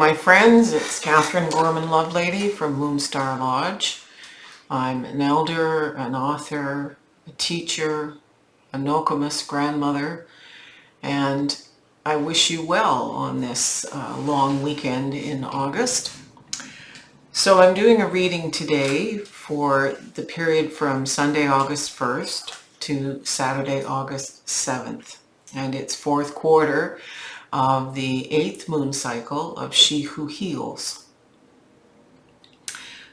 my friends. It's Catherine Gorman Lovelady from Moonstar Lodge. I'm an elder, an author, a teacher, a Nokomis grandmother, and I wish you well on this long weekend in August. So I'm doing a reading today for the period from Sunday, August 1st to Saturday, August 7th. And it's fourth quarter of the 8th moon cycle of She Who Heals.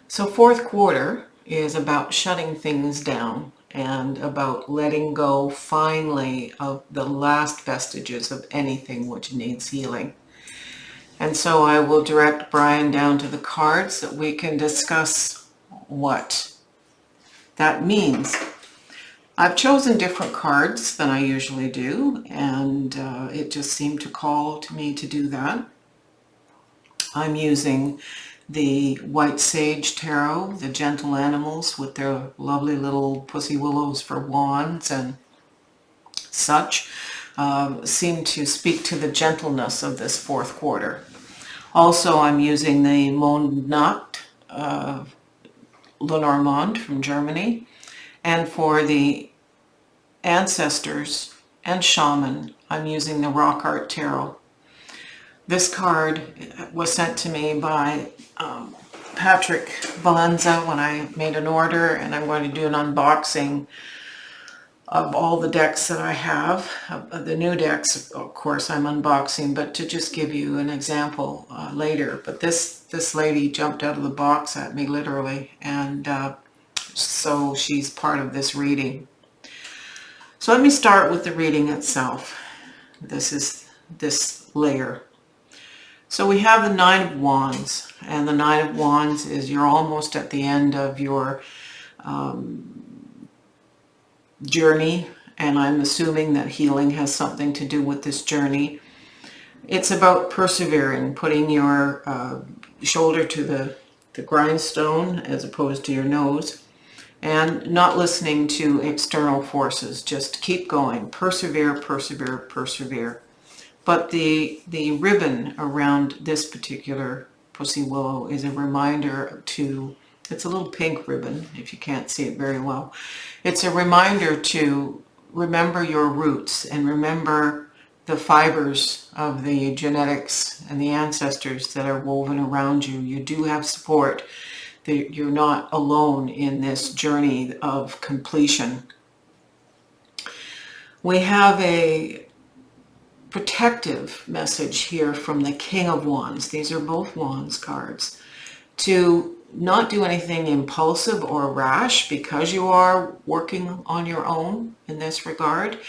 So fourth quarter is about shutting things down and about letting go finally of the last vestiges of anything which needs healing. And so I will direct Brian down to the cards that we can discuss what that means. I've chosen different cards than I usually do, and it just seemed to call to me to do that. I'm using the White Sage Tarot, the gentle animals with their lovely little pussy willows for wands and such, seem to speak to the gentleness of this fourth quarter. Also, I'm using the Mondnacht Lenormand from Germany. And for the ancestors and shaman, I'm using the Rock Art Tarot. This card was sent to me by Patrick Valenza when I made an order, and I'm going to do an unboxing of all the decks that I have. The new decks, of course, I'm unboxing, but to just give you an example later. But this lady jumped out of the box at me, literally, and so she's part of this reading. So let me start with the reading itself. This is this layer. So we have the Nine of Wands, and the Nine of Wands is you're almost at the end of your journey, and I'm assuming that healing has something to do with this journey. It's about persevering, putting your shoulder to the grindstone as opposed to your nose, and not listening to external forces. Just keep going, persevere, persevere, persevere. But the ribbon around this particular pussy willow is a reminder to, it's a little pink ribbon if you can't see it very well. It's a reminder to remember your roots and remember the fibers of the genetics and the ancestors that are woven around you. You do have support. You're not alone in this journey of completion. We have a protective message here from the King of Wands. These are both Wands cards. To not do anything impulsive or rash because you are working on your own in this regard.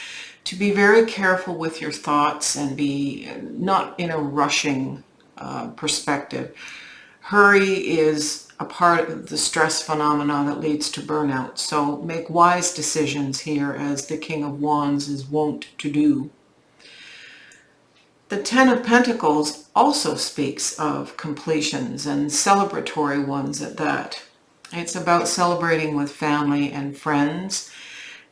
To be very careful with your thoughts and be not in a rushing perspective. Hurry is a part of the stress phenomena that leads to burnout. So make wise decisions here, as the King of Wands is wont to do. The Ten of Pentacles also speaks of completions, and celebratory ones at that. It's about celebrating with family and friends,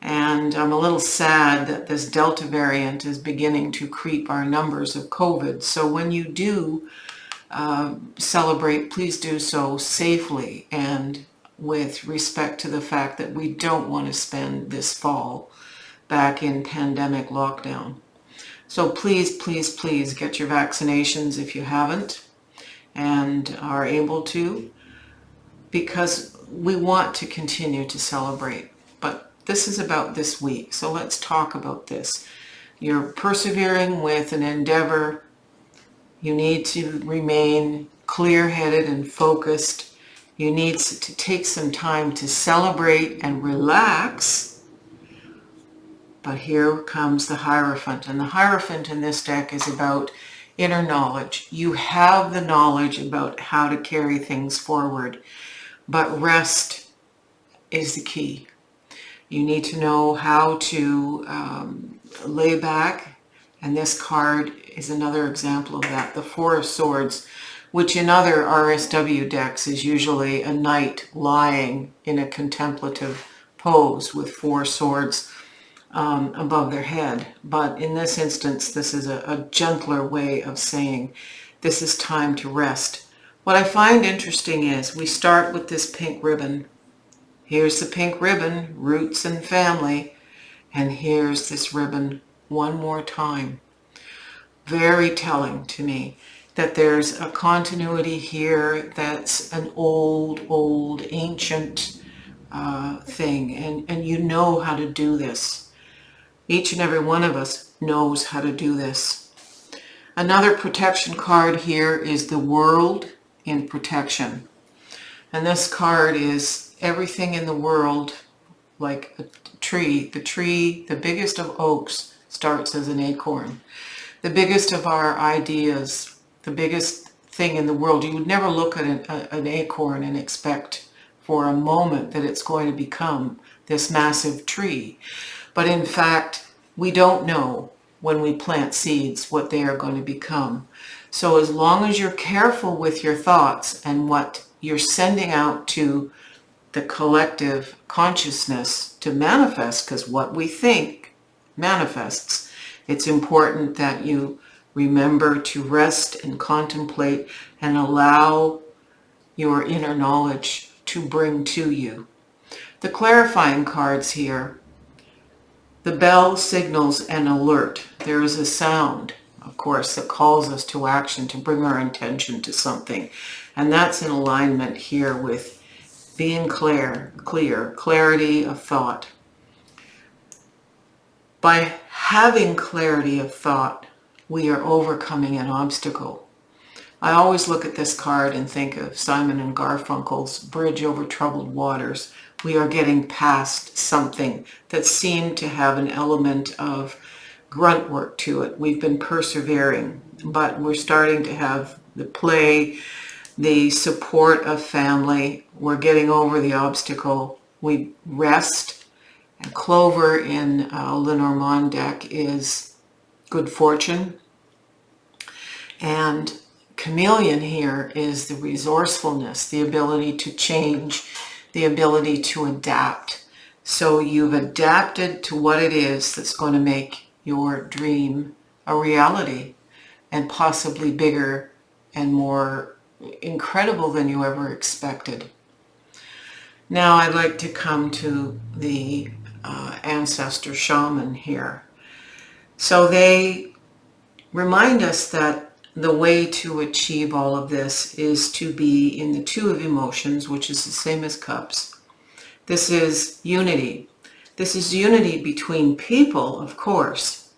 and I'm a little sad that this Delta variant is beginning to creep our numbers of COVID. So when you do celebrate, please do so safely and with respect to the fact that we don't want to spend this fall back in pandemic lockdown. So please, please, please get your vaccinations if you haven't and are able to, because we want to continue to celebrate. But this is about this week, so let's talk about this. You're persevering with an endeavor. You need to remain clear-headed and focused. You need to take some time to celebrate and relax. But here comes the Hierophant, and the Hierophant in this deck is about inner knowledge. You have the knowledge about how to carry things forward, but rest is the key. You need to know how to lay back, and this card is another example of that. The Four of Swords, which in other RSW decks is usually a knight lying in a contemplative pose with four swords above their head. But in this instance, this is a gentler way of saying This is time to rest. What I find interesting is we start with this pink ribbon. Here's the pink ribbon, roots and family, and here's this ribbon one more time. Very telling to me that there's a continuity here that's an old, ancient thing, and you know how to do this. Each and every one of us knows how to do this. Another protection card here is the world in protection. And this card is everything in the world, like a tree. The biggest of oaks starts as an acorn. The biggest of our ideas, the biggest thing in the world, you would never look at an acorn and expect for a moment that it's going to become this massive tree. But in fact, we don't know when we plant seeds what they are going to become. So as long as you're careful with your thoughts and what you're sending out to the collective consciousness to manifest, because what we think manifests, it's important that you remember to rest and contemplate and allow your inner knowledge to bring to you. The clarifying cards here, the bell signals an alert. There is a sound, of course, that calls us to action, to bring our attention to something. And that's in alignment here with being clear, clarity of thought. By having clarity of thought, we are overcoming an obstacle. I always look at this card and think of Simon and Garfunkel's Bridge Over Troubled Waters. We are getting past something that seemed to have an element of grunt work to it. We've been persevering, but we're starting to have the play, the support of family. We're getting over the obstacle. We rest. And Clover in Lenormand deck is good fortune. And Chameleon here is the resourcefulness, the ability to change, the ability to adapt. So you've adapted to what it is that's going to make your dream a reality, and possibly bigger and more incredible than you ever expected. Now I'd like to come to the ancestor shaman here. So they remind us that the way to achieve all of this is to be in the two of emotions, which is the same as cups. This is unity. This is unity between people, of course.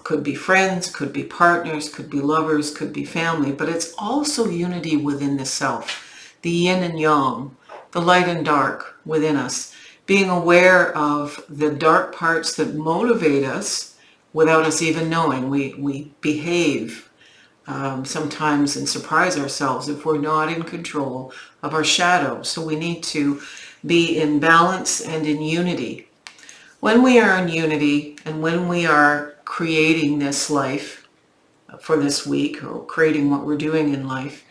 Could be friends, could be partners, could be lovers, could be family, but it's also unity within the self, the yin and yang, the light and dark within us, being aware of the dark parts that motivate us without us even knowing. We behave sometimes and surprise ourselves if we're not in control of our shadow. So we need to be in balance and in unity. When we are in unity and when we are creating this life for this week, or creating what we're doing in life,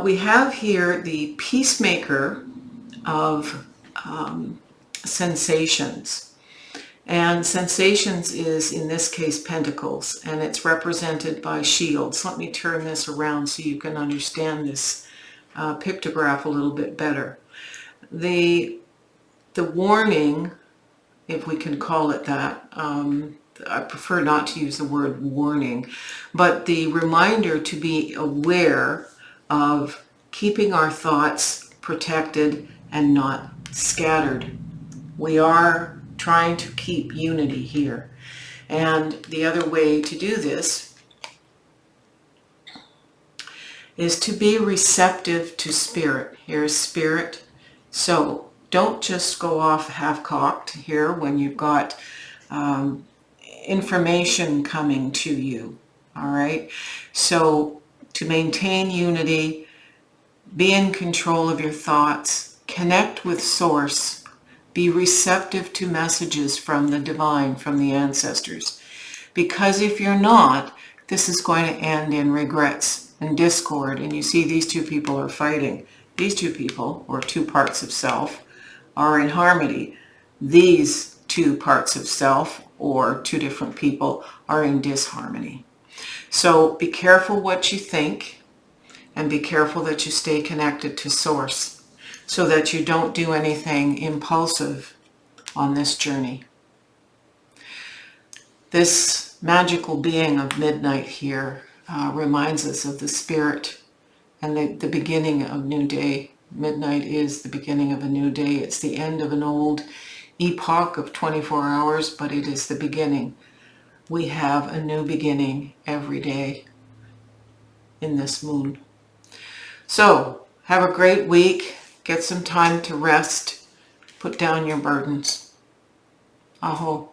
we have here the peacemaker of sensations. And sensations is, in this case, pentacles, and it's represented by shields. Let me turn this around so you can understand this pictograph a little bit better. The warning, if we can call it that, I prefer not to use the word warning, but the reminder to be aware of keeping our thoughts protected and not scattered. We are trying to keep unity here. And the other way to do this is to be receptive to spirit. Here's spirit. So don't just go off half-cocked here when you've got information coming to you. All right. So to maintain unity, be in control of your thoughts, connect with source, be receptive to messages from the divine, from the ancestors. Because if you're not, this is going to end in regrets and discord. And you see these two people are fighting. These two people, or two parts of self, are in harmony. These two parts of self, or two different people, are in disharmony. So be careful what you think, and be careful that you stay connected to Source so that you don't do anything impulsive on this journey. This magical being of midnight here reminds us of the spirit and the beginning of new day. Midnight is the beginning of a new day. It's the end of an old epoch of 24 hours, but it is the beginning. We have a new beginning every day in this moon. So have a great week. Get some time to rest. Put down your burdens. Aho.